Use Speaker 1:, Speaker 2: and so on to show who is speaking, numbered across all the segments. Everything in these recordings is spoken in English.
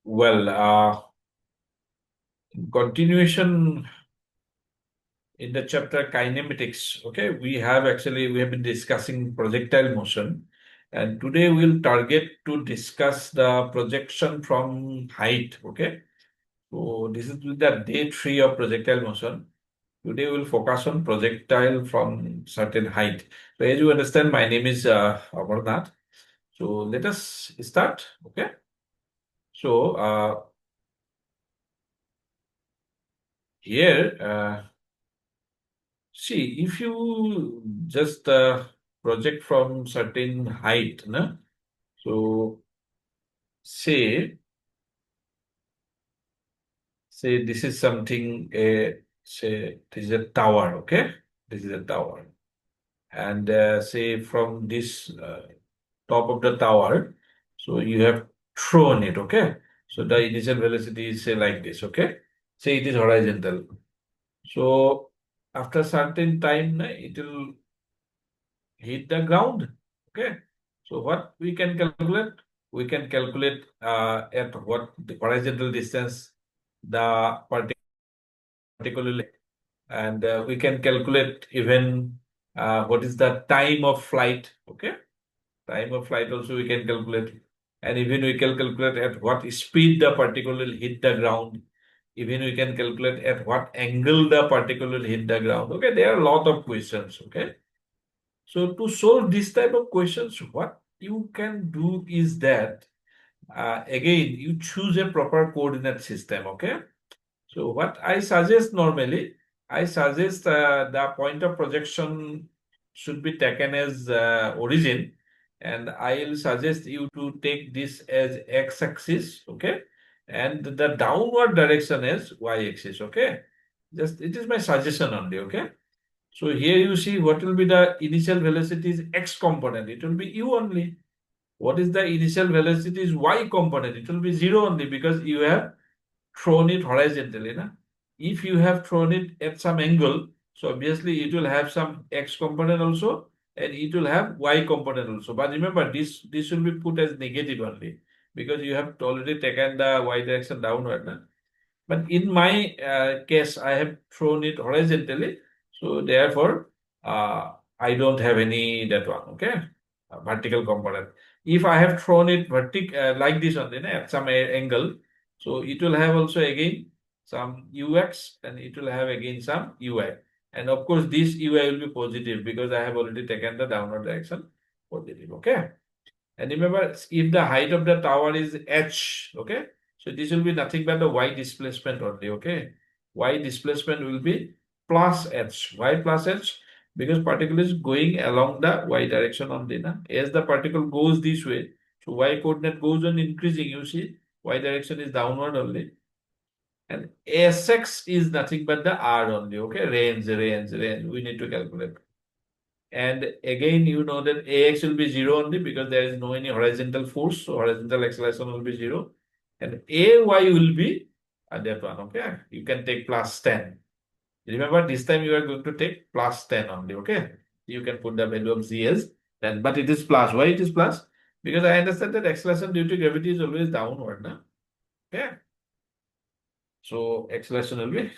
Speaker 1: Well, continuation in the chapter kinematics. Okay, we have been discussing projectile motion, and today we'll target to discuss the projection from height. Okay, so this is the day 3 of projectile motion. Today we'll focus on projectile from certain height. So as you understand, my name is Amarnath. So let us start. Okay, so here. See, if you just project from certain height, no? So say this is something, say this is a tower, okay? This is a tower. And say from this top of the tower, so you have thrown it, okay? So the initial velocity is say like this, okay? Say it is horizontal. So after certain time, it will hit the ground. Okay. So what we can calculate? We can calculate at what the horizontal distance the particular, and we can calculate even what is the time of flight. Okay. Time of flight also we can calculate. And even we can calculate at what speed the particle will hit the ground. Even we can calculate at what angle the particle will hit the ground. Okay. There are a lot of questions. Okay. So to solve this type of questions, what you can do is that, again, you choose a proper coordinate system, okay? So what I suggest normally, I suggest the point of projection should be taken as origin, and I will suggest you to take this as x-axis, okay? And the downward direction as y-axis, okay? Just it is my suggestion only, okay? So here you see what will be the initial velocity is x component. It will be u only. What is the initial velocity is y component? It will be 0 only because you have thrown it horizontally. Na? If you have thrown it at some angle, so obviously it will have some x component also and it will have y component also. But remember, this will be put as negative only because you have already taken the y direction downward. Na? But in my case, I have thrown it horizontally. So therefore, I don't have any that one, okay? Vertical component. If I have thrown it like this on at some angle, so it will have also again some ux and it will have again some ui. And of course, this ui will be positive because I have already taken the downward direction positive, okay? And remember, if the height of the tower is h, okay? So this will be nothing but the y displacement only, okay? Y displacement will be plus h. Why plus h? Because particle is going along the y direction only. Na? As the particle goes this way, so y coordinate goes on increasing, you see, y direction is downward only. And sx is nothing but the r only, okay? Range. We need to calculate. And again, you know that AX will be 0 only because there is no any horizontal force. So horizontal acceleration will be 0. And AY will be that one. Okay. You can take plus 10. Remember, this time you are going to take plus 10 only. Okay. You can put the value of Z as 10. But it is plus. Why it is plus? Because I understand that acceleration due to gravity is always downward. Na? Okay. So acceleration will be.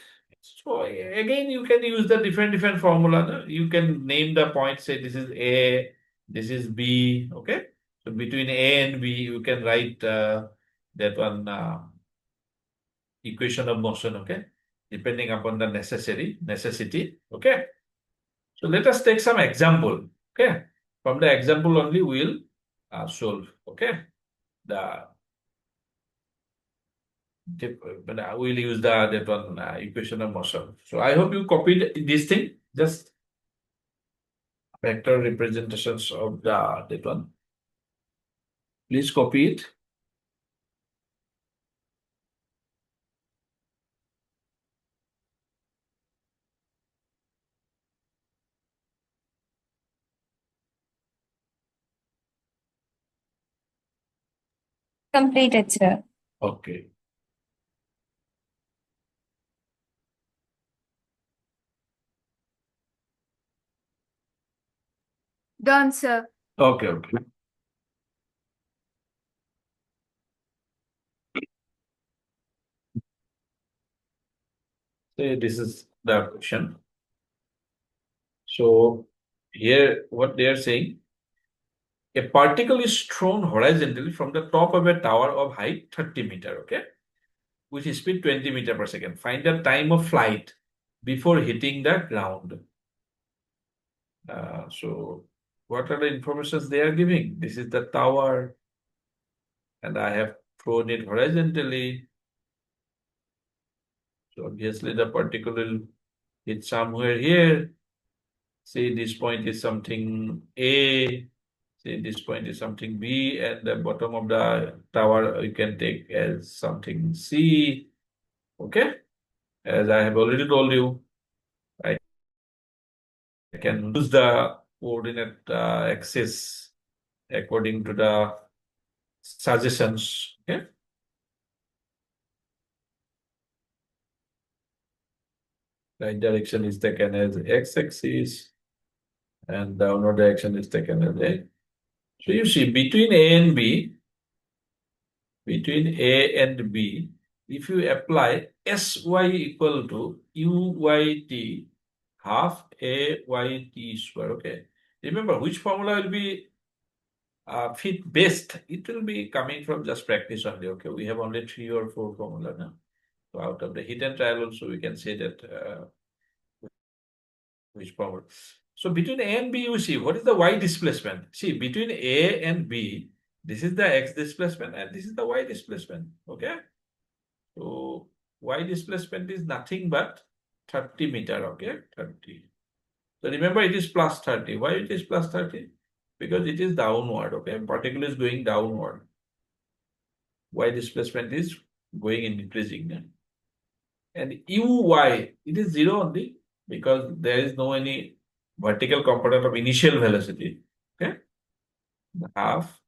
Speaker 1: So again, you can use the different formula. No? You can name the point, say this is A, this is B, okay? So between A and B, you can write that one equation of motion, okay? Depending upon the necessity, okay? So let us take some example, okay? From the example only, we'll solve, okay? But I will use that one equation of motion. So I hope you copied this thing. Just vector representations of that one. Please copy it.
Speaker 2: Completed, sir.
Speaker 1: Okay.
Speaker 2: Done, sir.
Speaker 1: Okay. Say this is the question. So here what they are saying, a particle is thrown horizontally from the top of a tower of height 30 meter, okay, with speed 20 meter per second. Find the time of flight before hitting the ground. So what are the informations they are giving? This is the tower, and I have thrown it horizontally. So obviously the particle will hit somewhere here. Say this point is something A, say this point is something B, and the bottom of the tower you can take as something C. Okay? As I have already told you, I can use the coordinate axis according to the suggestions. Okay? Right direction is taken as x-axis, and downward direction is taken as A. So you see, between A and B, if you apply Sy equal to Uyt half Ayt square, okay? Remember, which formula will be fit best? It will be coming from just practice only, okay? We have only 3 or 4 formula now. So out of the hit and trial also, we can say that which formula. So between A and B, you see, what is the y displacement? See, between A and B, this is the x displacement and this is the y displacement, okay? So y displacement is nothing but 30 meter, okay? 30. So remember, it is plus 30. Why it is plus 30? Because it is downward, okay? Particle is going downward. Y displacement is going in increasing. And Uy, it is 0 only because there is no any vertical component of initial velocity, okay? Half.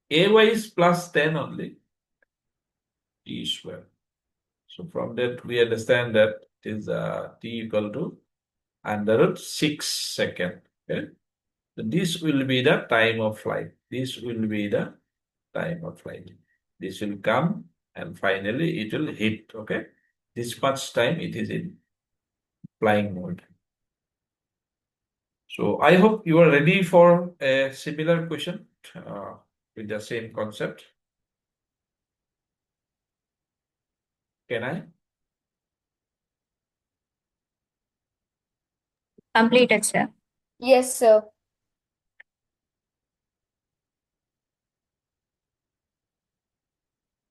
Speaker 1: Ay is plus 10 only, t square. So from that, we understand that it is t equal to under root 6 second. Okay? So this will be the time of flight. This will be the time of flight. This will come and finally it will hit. Okay? This much time it is in flying mode. So I hope you are ready for a similar question with the same concept. Can I?
Speaker 2: Completed, sir. Yes, sir.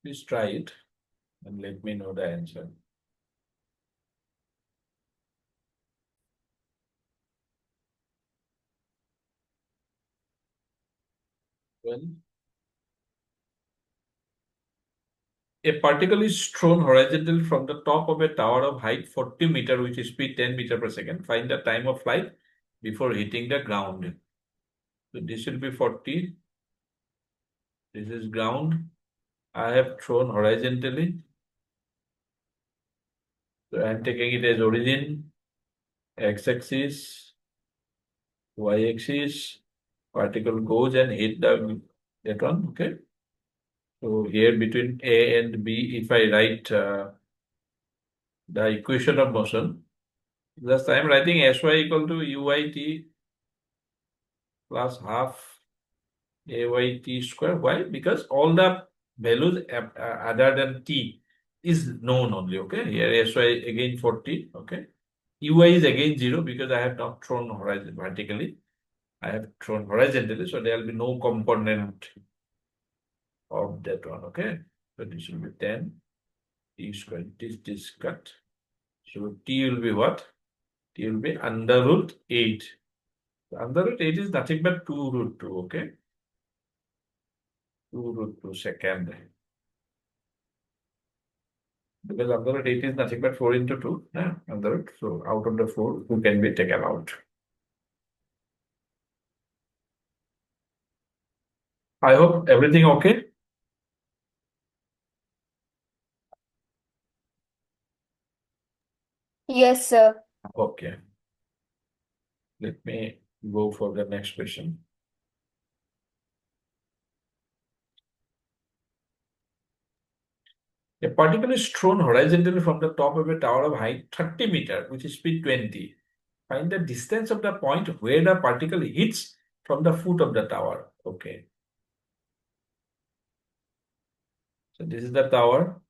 Speaker 1: Please try it and let me know the answer. Well, a particle is thrown horizontally from the top of a tower of height 40 meter, which is speed 10 meter per second. Find the time of flight before hitting the ground. So this will be 40. This is ground. I have thrown horizontally. So I am taking it as origin, x-axis, y-axis. Particle goes and hit that one. Okay. So here between A and B, if I write the equation of motion, just I am writing Sy equal to Uyt plus half Ayt square. Why? Because all the values other than t is known only. Okay. Here Sy again 40. Okay. Uy is again 0 because I have not thrown horizon vertically. I have thrown horizontally. So there will be no component of that one. Okay. So this will be 10 t square. This cut. So t will be what? T will be under root 8. So under root 8 is nothing but 2 root 2. Okay. 2 root 2 second. Because under root 8 is nothing but 4 into 2. Yeah, under root. So out of the 4, 2 can be taken out. I hope everything okay.
Speaker 2: Yes, sir.
Speaker 1: Okay. Let me go for the next question. A particle is thrown horizontally from the top of a tower of height 30 meters, which is speed 20. Find the distance of the point where the particle hits from the foot of the tower. Okay. So this is the tower.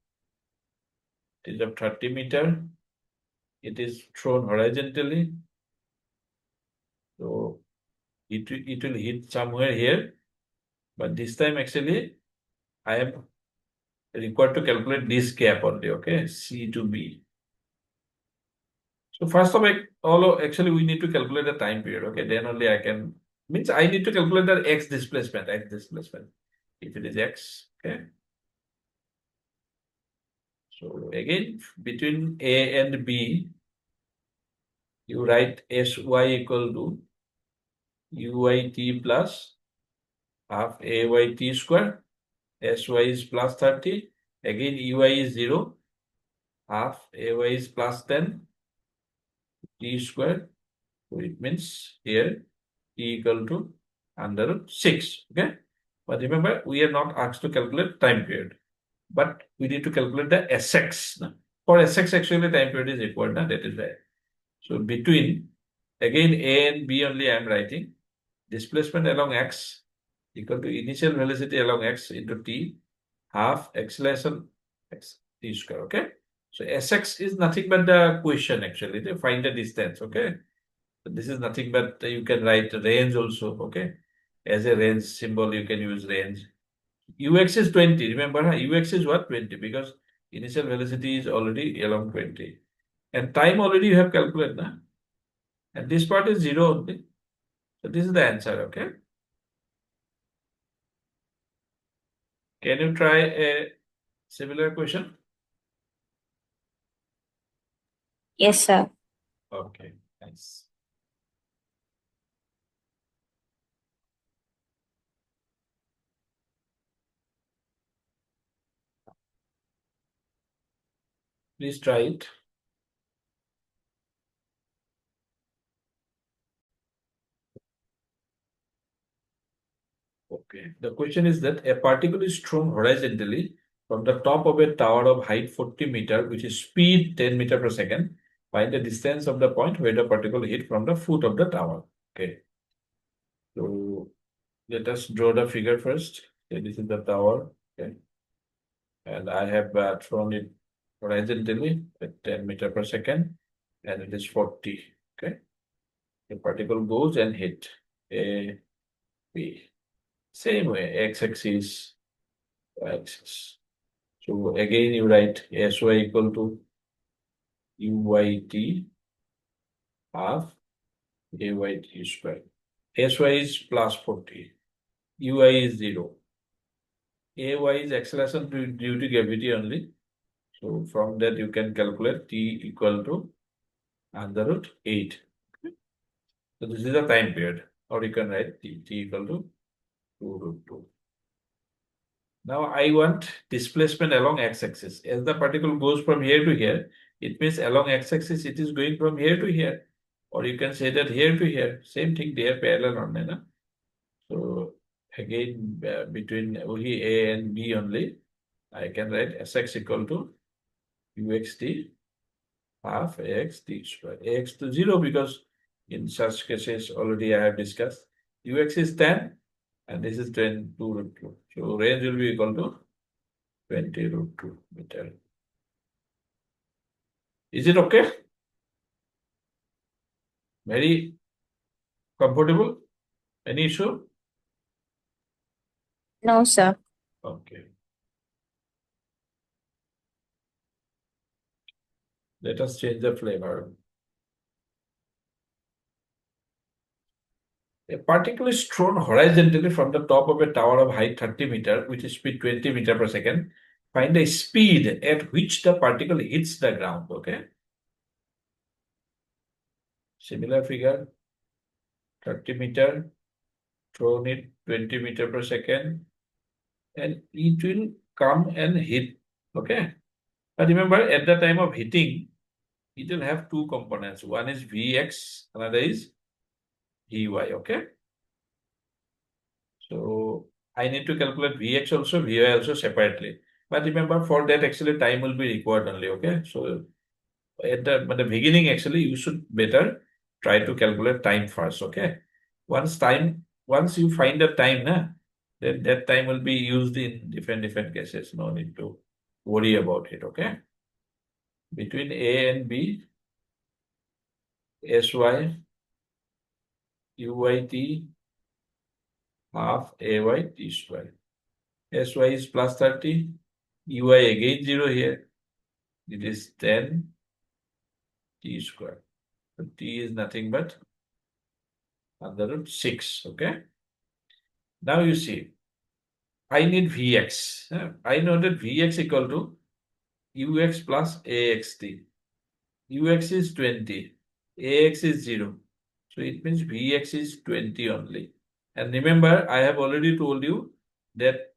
Speaker 1: It is of 30 meters. It is thrown horizontally. So it will hit somewhere here. But this time actually I am required to calculate this gap only, okay? C to B. So first of all, actually we need to calculate the time period, okay? Then only I can, means I need to calculate the x displacement. If it is x, okay? So again, between A and B, you write Sy equal to Uyt plus half Ayt square. Sy is plus 30. Again, Uy is 0. Half Ay is plus 10. T square. So it means here T equal to under root 6. Okay. But remember, we are not asked to calculate time period. But we need to calculate the Sx. For Sx, actually, time period is required. That is why. So between, again, A and B only I am writing. Displacement along x equal to initial velocity along x into t half acceleration x t square. Okay. So Sx is nothing but the question actually. They find the distance. Okay. So this is nothing but you can write range also. Okay. As a range symbol, you can use range. Ux is 20. Remember, ux is what? 20 because initial velocity is already along 20. And time already you have calculated. Na? And this part is 0 only. So this is the answer. Okay. Can you try a similar question?
Speaker 2: Yes, sir.
Speaker 1: Okay, nice. Please try it. Okay. The question is that a particle is thrown horizontally from the top of a tower of height 40 meter, which is speed 10 meter per second. Find the distance of the point where the particle hit from the foot of the tower. Okay. So let us draw the figure first. Okay, this is the tower. Okay. And I have thrown it horizontally at 10 meter per second, and it is 40. Okay. The particle goes and hit A, B. Same way, x-axis, y-axis. So again, you write Sy equal to Uyt half Ayt square. Sy is plus 40. Ui is 0. Ay is acceleration due to gravity only. So from that, you can calculate t equal to under root 8. So this is the time period. Or you can write t equal to 2 root 2. Now I want displacement along x-axis. As the particle goes from here to here, it means along x-axis it is going from here to here. Or you can say that here to here. Same thing, they are parallel only. Na? So again, between only A and B only, I can write Sx equal to uxt half ax t square. Ax to 0 because in such cases already I have discussed. Ux is 10 and this is 10 2 root 2. So range will be equal to 20 root 2 meter. Is it okay? Very comfortable? Any issue?
Speaker 2: No, sir.
Speaker 1: Okay. Let us change the flavor. A particle is thrown horizontally from the top of a tower of height 30 meter, which is speed 20 meter per second. Find the speed at which the particle hits the ground. Okay. Similar figure, 30 meter, thrown it 20 meter per second, and it will come and hit. Okay. But remember, at the time of hitting, it will have two components. One is Vx, another is Vy. Okay. So I need to calculate Vx also, Vy also separately. But remember, for that actually time will be required only, okay? So at the beginning, actually, you should better try to calculate time first, okay? Once you find the time, then that time will be used in different cases. No need to worry about it, okay? Between A and B, SY, UYT, half AY T square. SY is plus 30, UI again 0 here. It is 10 T square. So T is nothing but under root 6, okay? Now you see, I need Vx. I know that Vx equal to Ux plus AXT. Ux is 20, AX is 0. So it means Vx is 20 only. And remember, I have already told you that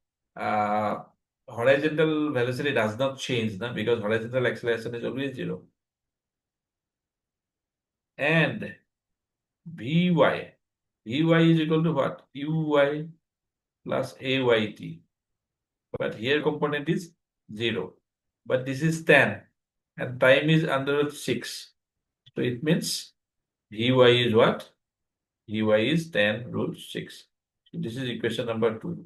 Speaker 1: horizontal velocity does not change, because horizontal acceleration is always 0. And Vy is equal to what? Uy plus Ayt. But here component is 0. But this is 10. And time is under root 6. So it means Vy is what? Vy is 10 root 6. So this is equation number 2.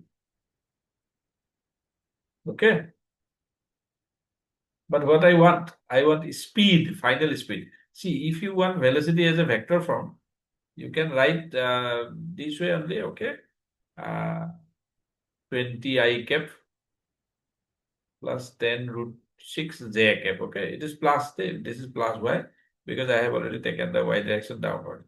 Speaker 1: Okay. But what I want speed, final speed. See, if you want velocity as a vector form, you can write this way only, okay? 20 I cap plus 10 root 6 j cap, okay? It is plus, this is plus y, because I have already taken the y direction downward.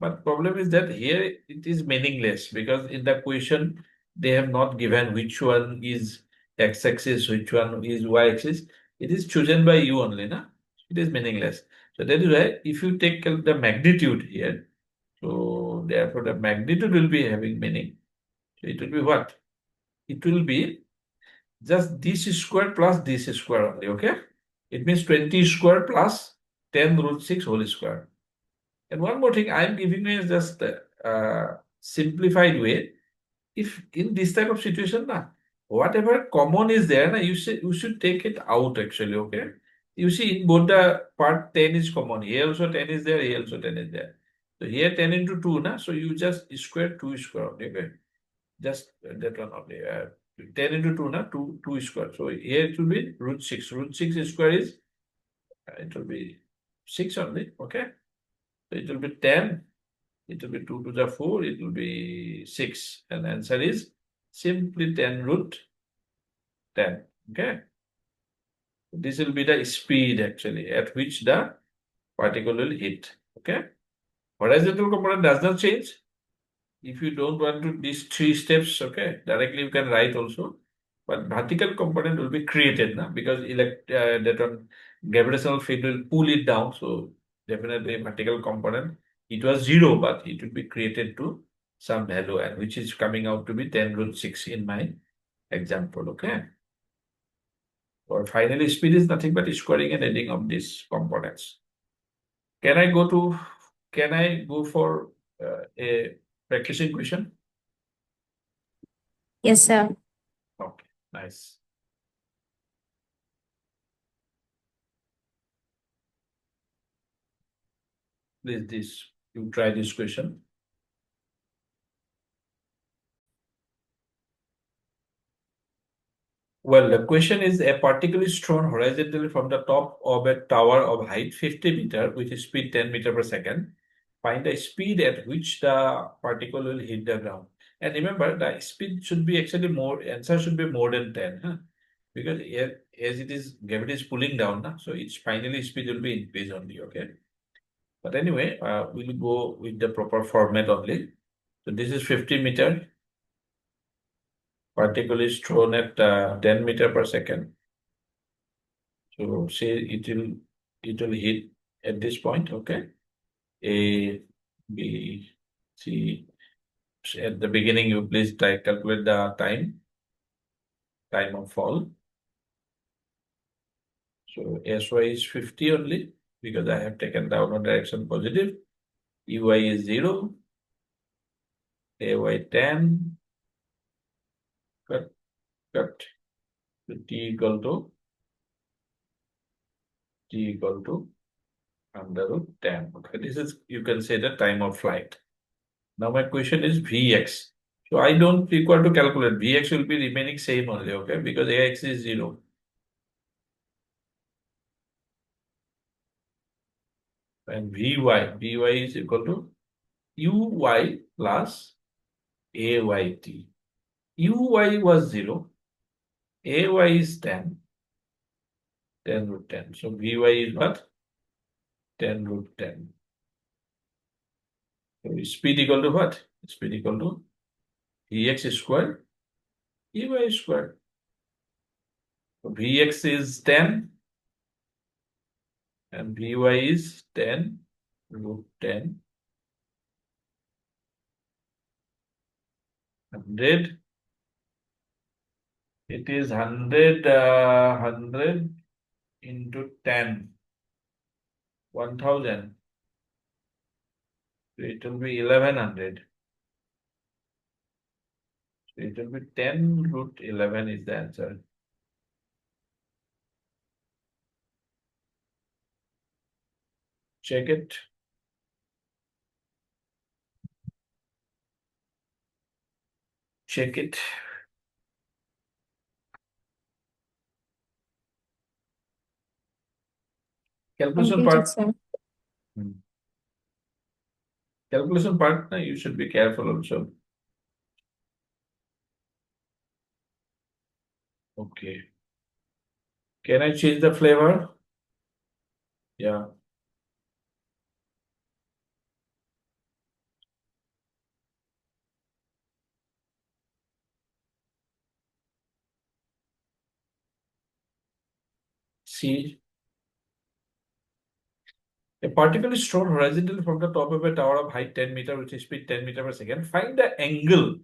Speaker 1: But problem is that here it is meaningless, because in the question, they have not given which one is x-axis, which one is y-axis. It is chosen by you only, na? It is meaningless. So that is why if you take the magnitude here, so therefore the magnitude will be having meaning. So it will be what? It will be just this square plus this square only, okay? It means 20 square plus 10 root 6 whole square. And one more thing I'm giving you is just simplified way. If in this type of situation, whatever common is there, you should take it out actually, okay? You see, in both the part 10 is common. Here also 10 is there, here also 10 is there. So here 10 into 2, so you just square 2 square only, okay? Just that one only. 10 into 2, 2 square. So here it will be root 6. Root 6 square is, it will be 6 only, okay? So it will be 10. It will be 2 to the 4, it will be 6. And answer is simply 10 root 10. Okay. This will be the speed actually at which the particle will hit. Okay. Horizontal component does not change. If you don't want to these 3 steps, okay, directly you can write also. But vertical component will be created now, because that one gravitational field will pull it down. So definitely vertical component, it was 0, but it will be created to some value, and which is coming out to be 10 root 6 in my example. Okay. Or finally speed is nothing but squaring and adding of these components. Can I go for a practicing question?
Speaker 2: Yes, sir.
Speaker 1: Okay, nice. Please, you try this question. Well, the question is, a particle is thrown horizontally from the top of a tower of height 50 meter with a speed 10 meter per second. Find the speed at which the particle will hit the ground. And remember, the speed should be actually more, answer should be more than 10. Because as it is, gravity is pulling down, so its finally speed will be increased only, okay? But anyway, we'll go with the proper format only. So this is 50 meter. Particle is thrown at 10 meter per second. So say it will hit at this point, okay? A, B, C. So at the beginning, you please calculate the time of fall. So SY is 50 only, because I have taken downward direction positive. UY is 0, AY 10, cut, equal to under root 10. Okay, this is, you can say, the time of flight. Now my question is Vx. So I don't require to calculate. Vx will be remaining same only, okay, because Ax is 0. And Vy is equal to Uy plus Ayt. Uy was 0. Ay is 10 root 10. So Vy is what? 10 root 10. So speed equal to what? Speed equal to Vx squared, Uy squared. So Vx is 10 and Vy is 10 root 10. 100. It is 100, 100 into 10, 1000. So it will be 1100. So it will be 10 root 11 is the answer. Check it. Check it. Calculation
Speaker 2: Completed,
Speaker 1: part.
Speaker 2: sir.
Speaker 1: Calculation part, you should be careful also. Okay. Can I change the flavor? Yeah. See, a particle is thrown horizontally from the top of a tower of height 10 meter with a speed 10 meter per second. Find the angle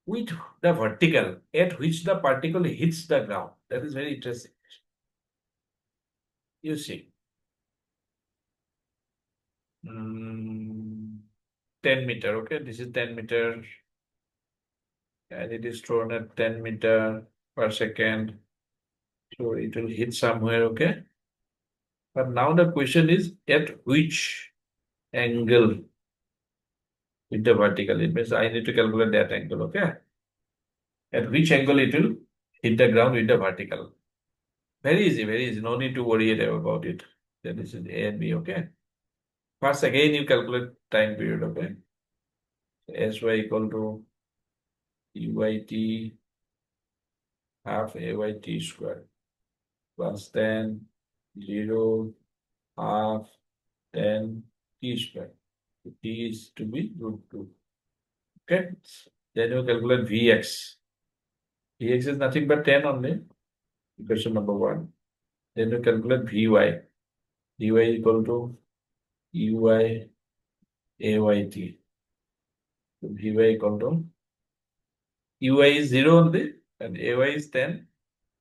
Speaker 1: with the vertical at which the particle hits the ground. That is very interesting. You see, 10 meter, okay, this is 10 meter and it is thrown at 10 meter per second. So it will hit somewhere, okay. But now the question is at which angle with the vertical. It means I need to calculate that angle, okay. At which angle it will hit the ground with the vertical. Very easy, very easy. No need to worry about it. Then this is A and B, okay. First, again, you calculate time period, okay. Sy equal to Uyt half Ayt squared plus 10, 0, half, 10, t squared. T is to be root 2. Okay. Then you calculate Vx. Vx is nothing but 10 only. Equation number 1. Then you calculate Vy. Vy equal to Uy Ayt. So Vy equal to Uy is 0 only and Ay is 10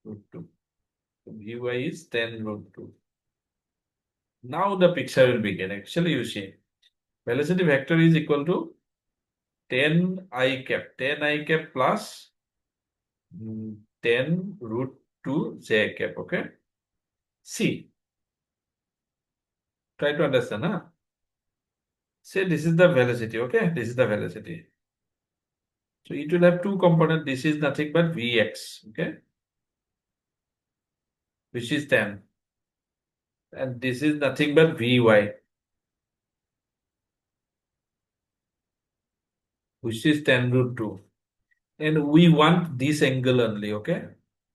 Speaker 1: root 2. So Vy is 10 root 2. Now the picture will begin. Actually, you see, velocity vector is equal to 10 I cap. 10 I cap plus 10 root 2 j cap. Okay. See, try to understand. Huh? Say this is the velocity. Okay. This is the velocity. So it will have two components. This is nothing but Vx. Okay. Which is 10. And this is nothing but Vy. Which is 10 root 2. And we want this angle only. Okay.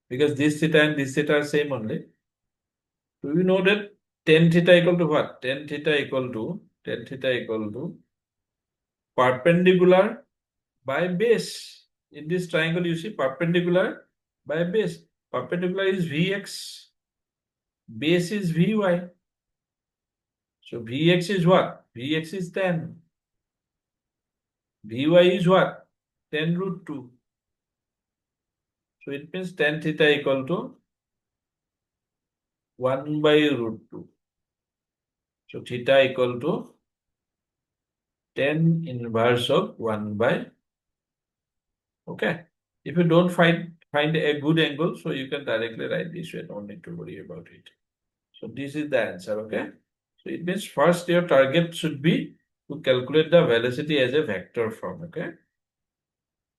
Speaker 1: Because this theta and this theta are same only. Do you know that tan theta equal to what? Tan theta equal to perpendicular by base. In this triangle, you see perpendicular by base. Perpendicular is Vx. Base is Vy. So Vx is what? Vx is 10. Vy is what? 10 root 2. So it means tan theta equal to 1 by root 2. So theta equal to 10 inverse of 1 by. Okay. If you don't find find a good angle, so you can directly write this way, don't need to worry about it. So this is the answer, okay? So it means first your target should be to calculate the velocity as a vector form, okay?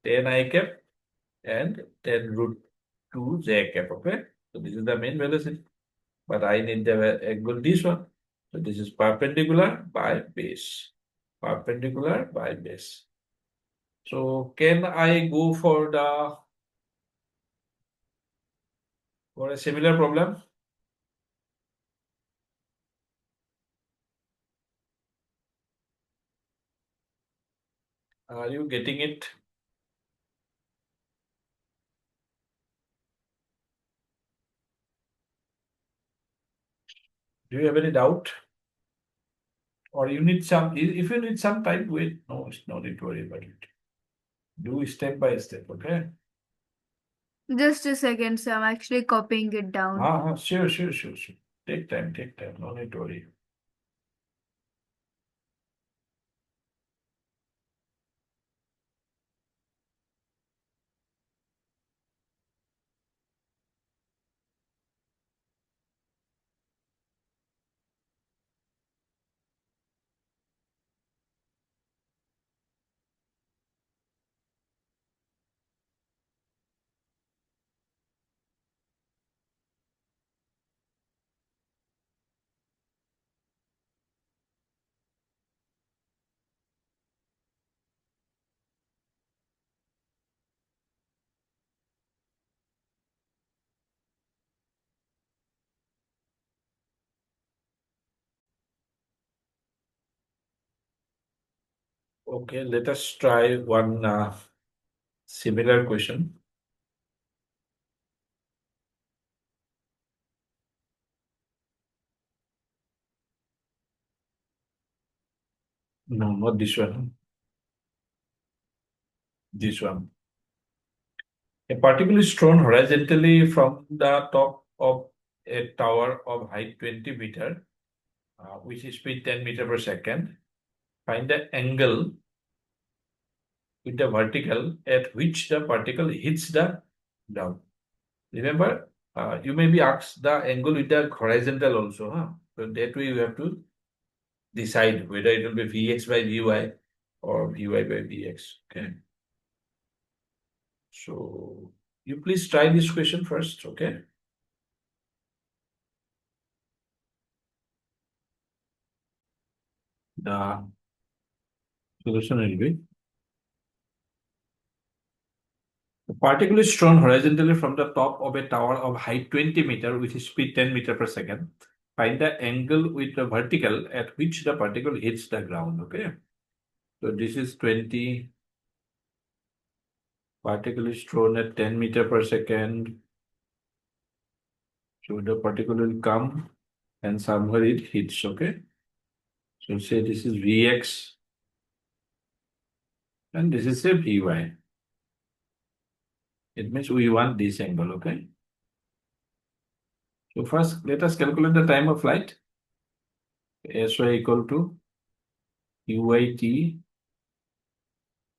Speaker 1: 10 I cap and 10 root 2 j cap, okay? So this is the main velocity, but I need the angle this one. So this is perpendicular by base, perpendicular by base. So can I go for a similar problem? Are you getting it? Do you have any doubt? Or you need some, if you need some time, wait. No, it's no need to worry about it. Do step by step, okay?
Speaker 3: Just a second, sir. I'm actually copying it down.
Speaker 1: Sure. Take time. No need to worry. Okay, let us try one similar question. No, not this one. This one. A particle is thrown horizontally from the top of a tower of height 20 meter, which is speed 10 meter per second. Find the angle with the vertical at which the particle hits the ground. Remember, you may be asked the angle with the horizontal also. Huh? So that way you have to decide whether it will be Vx by Vy or Vy by Vx. Okay. So you please try this question first. Okay. The solution will be: the particle is thrown horizontally from the top of a tower of height 20 meter with speed 10 meter per second. Find the angle with the vertical at which the particle hits the ground. Okay. So this is 20. Particle is thrown at 10 meter per second. So the particle will come and somewhere it hits. Okay. So say this is Vx and this is a Vy. It means we want this angle. Okay. So first, let us calculate the time of flight. Sy equal to Uyt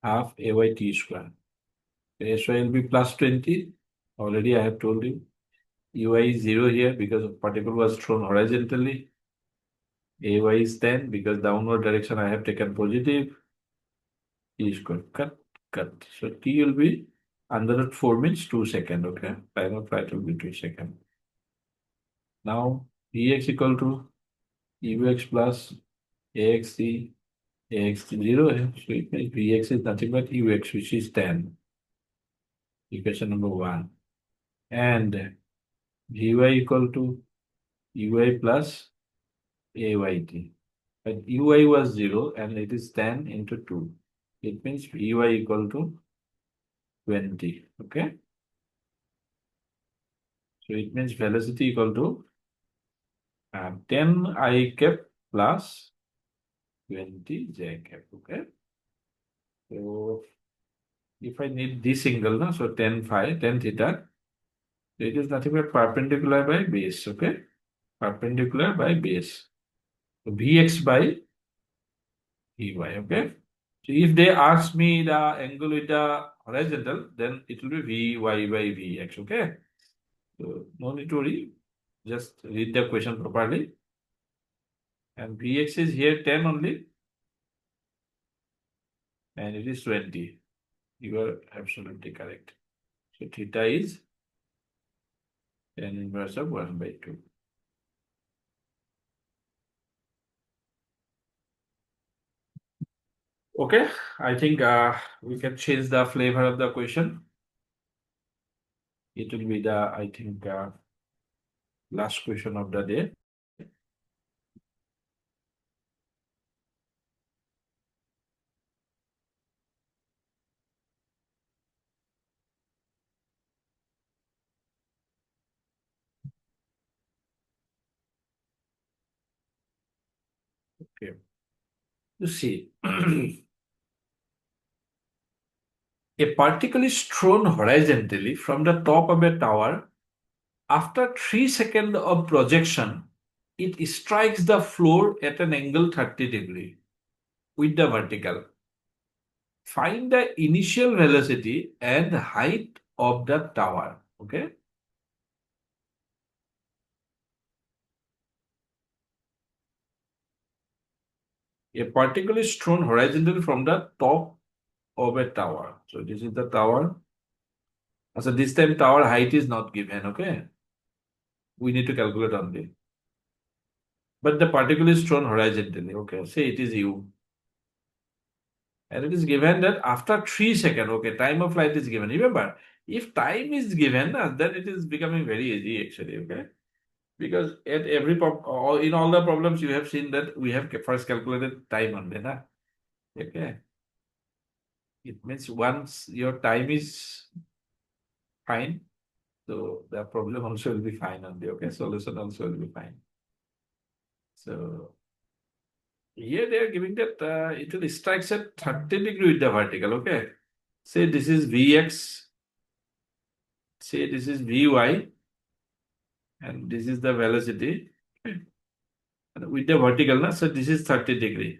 Speaker 1: half Ayt square. Sy will be plus 20. Already I have told you. Uy is 0 here because the particle was thrown horizontally. Ay is 10 because downward direction I have taken positive. T square. Cut. So T will be under root 4 means 2 seconds. Okay. Time of flight will be 2 seconds. Now Vx equal to Ux plus AXT 0. So it means Vx is nothing but Ux, which is 10. Equation number 1. And Vy equal to Uy plus Ayt. But Uy was 0 and it is 10 into 2. It means Vy equal to 20. Okay. So it means velocity equal to 10 I cap plus 20 j cap. Okay. So if I need this angle, so 10 phi, 10 theta, it is nothing but perpendicular by base. Okay. Perpendicular by base. So Vx by Vy. Okay. So if they ask me the angle with the horizontal, then it will be Vy by Vx, okay? So no need to worry, just read the question properly. And Vx is here 10 only, and it is 20. You are absolutely correct. So theta is 10 inverse of 1 by 2. Okay, I think we can change the flavor of the question. It will be the, I think, last question of the day. Okay, you see, a particle is thrown horizontally from the top of a tower. After 3 seconds of projection, it strikes the floor at an angle 30 degree with the vertical. Find the initial velocity and height of the tower. Okay. A particle is thrown horizontally from the top of a tower. So this is the tower. So this time tower height is not given. Okay. We need to calculate only. But the particle is thrown horizontally. Okay. Say it is U. And it is given that after 3 seconds, okay, time of flight is given. Remember, if time is given, then it is becoming very easy actually, okay? Because at every in all the problems you have seen that we have first calculated time only, na? Okay. It means once your time is fine, so the problem also will be fine only, okay? Solution also will be fine. So here they are giving that it will strike at 30 degree with the vertical, okay? Say this is Vx, say this is Vy, and this is the velocity. And with the vertical, so this is 30 degree.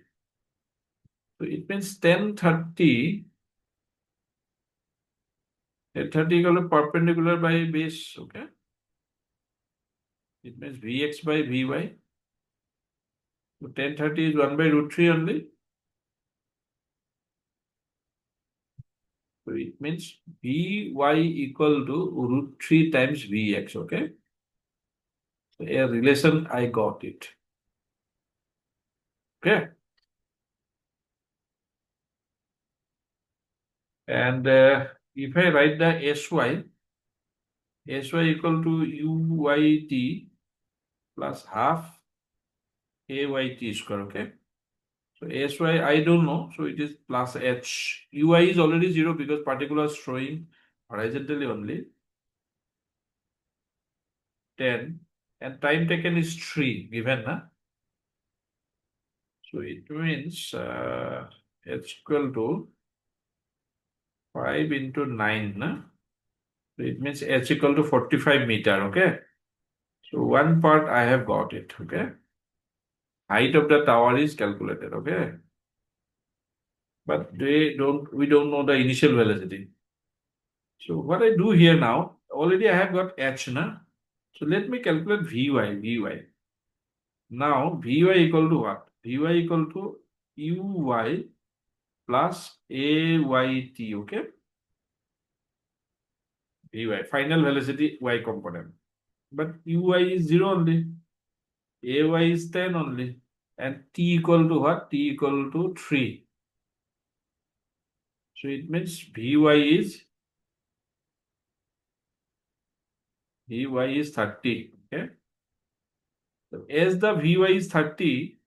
Speaker 1: So it means 1030, 1030 equal to perpendicular by base, okay? It means Vx by Vy. So 1030 is 1 by root 3 only. So it means Vy equal to root 3 times Vx, okay? So a relation, I got it. Okay. And if I write the Sy equal to Uyt plus half Ayt square, okay? So Sy I don't know, so it is plus H. Ui is already 0 because particle is throwing horizontally only. 10 and time taken is 3 given, na? So it means H equal to 5 into 9, na? So it means H equal to 45 meter, okay? So one part I have got it, okay? Height of the tower is calculated, okay? But we don't know the initial velocity. So what I do here now, already I have got H, na? So let me calculate Vy. Now Vy equal to what? Vy equal to Uy plus Ayt, okay? Vy, final velocity y component. But Uy is 0 only. Ay is 10 only. And t equal to what? T equal to 3. So it means Vy is 30. Okay. So as the Vy is 30,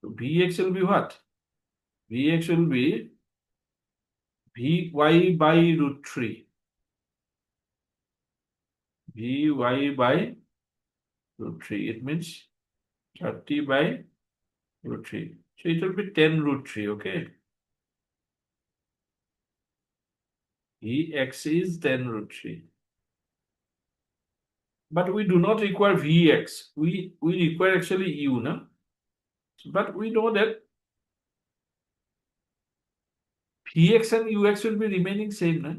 Speaker 1: so Vx will be what? Vx will be Vy by root 3. Vy by root 3. It means 30 by root 3. So it will be 10 root 3, okay? Vx is 10 root 3. But we do not require Vx. We require actually U, no? But we know that Vx and ux will be remaining same, no?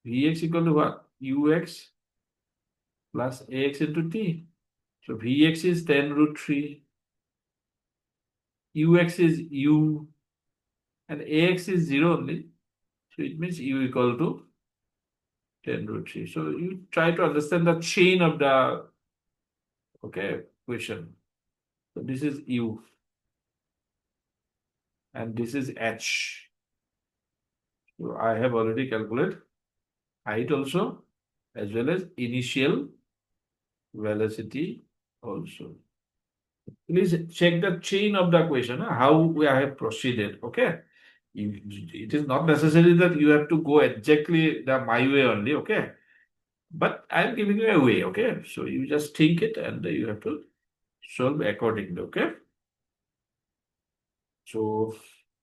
Speaker 1: Vx equal to what? Ux plus ax into t. So Vx is 10 root 3. Ux is u. And ax is 0 only. So it means u equal to 10 root 3. So you try to understand the chain of the question. So this is u. And this is h. So I have already calculated height also, as well as initial velocity also. Please check the chain of the question, how I have proceeded. Okay. It is not necessary that you have to go exactly my way only. Okay. But I'm giving you a way. Okay. So you just think it and you have to solve accordingly. Okay. So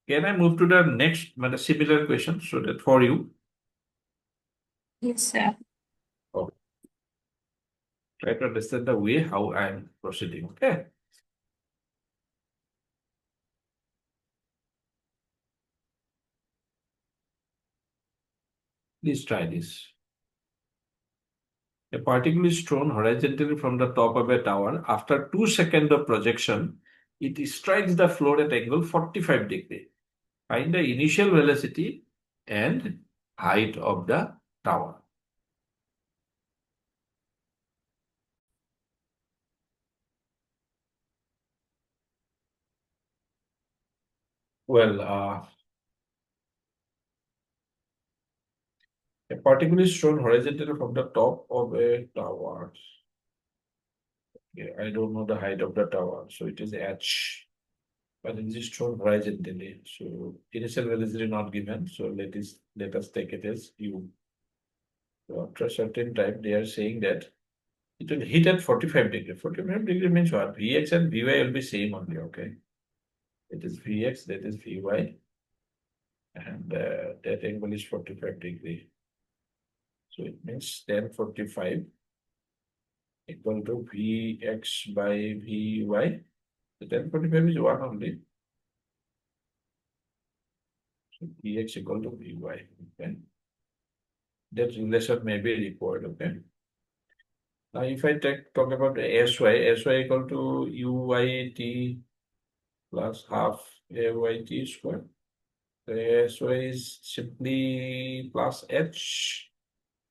Speaker 1: can I move to the next similar question so that for you?
Speaker 2: Yes, sir.
Speaker 1: Okay. Try to understand the way how I'm proceeding. Okay. Please try this. A particle is thrown horizontally from the top of a tower. After 2 seconds of projection, it strikes the floor at angle 45 degrees. Find the initial velocity and height of the tower. Well, a particle is thrown horizontally from the top of a tower. Okay, I don't know the height of the tower, so it is h. But it is thrown horizontally. So initial velocity not given. So let us take it as u. So after a certain time, they are saying that it will hit at 45 degrees. 45 degree means what? Vx and Vy will be same only, okay? It is Vx, that is Vy. And that angle is 45 degree. So it means tan 45 equal to Vx by Vy. So tan 45 is 1 only. So Vx equal to Vy, okay? That relation may be required, okay? Now if I talk about Sy equal to Uyt plus half Ayt square. So is simply plus h.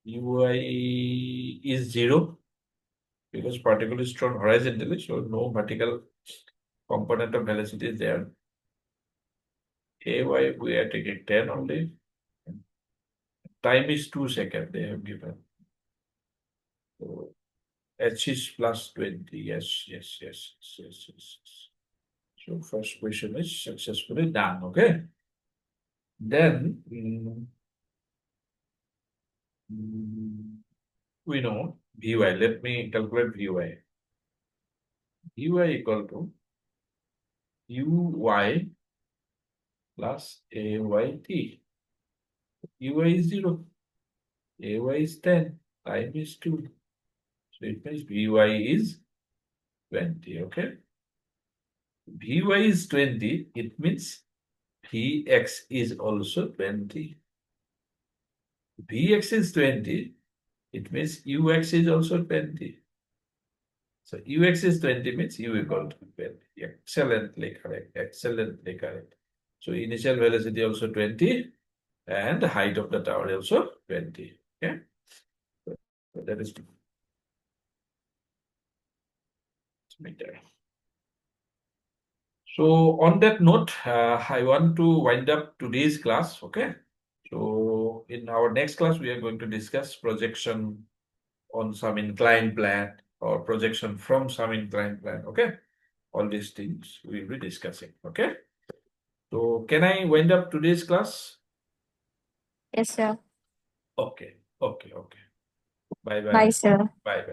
Speaker 1: Uy is 0 because particle is thrown horizontally, so no vertical component of velocity is there. Ay, we are taking 10 only. Time is 2 seconds they have given. So h is plus 20. Yes. So first question is successfully done. Okay. Then we know Vy. Let me calculate Vy. Vy equal to Uy plus Ayt. Uy is 0. Ay is 10. Time is 2. So it means Vy is 20. Okay. Vy is 20. It means Vx is also 20. Vx is 20. It means Ux is also 20. So Ux is 20 means U equal to 20. Excellently correct. Excellently correct. So initial velocity also 20 and the height of the tower also 20. Okay. So that is meter. So on that note, I want to wind up today's class. Okay. So in our next class, we are going to discuss projection on some inclined plane or projection from some inclined plane. Okay. All these things we will be discussing. Okay. So can I wind up today's class?
Speaker 2: Yes, sir.
Speaker 1: Okay. Bye.
Speaker 2: Bye, sir.
Speaker 1: Bye.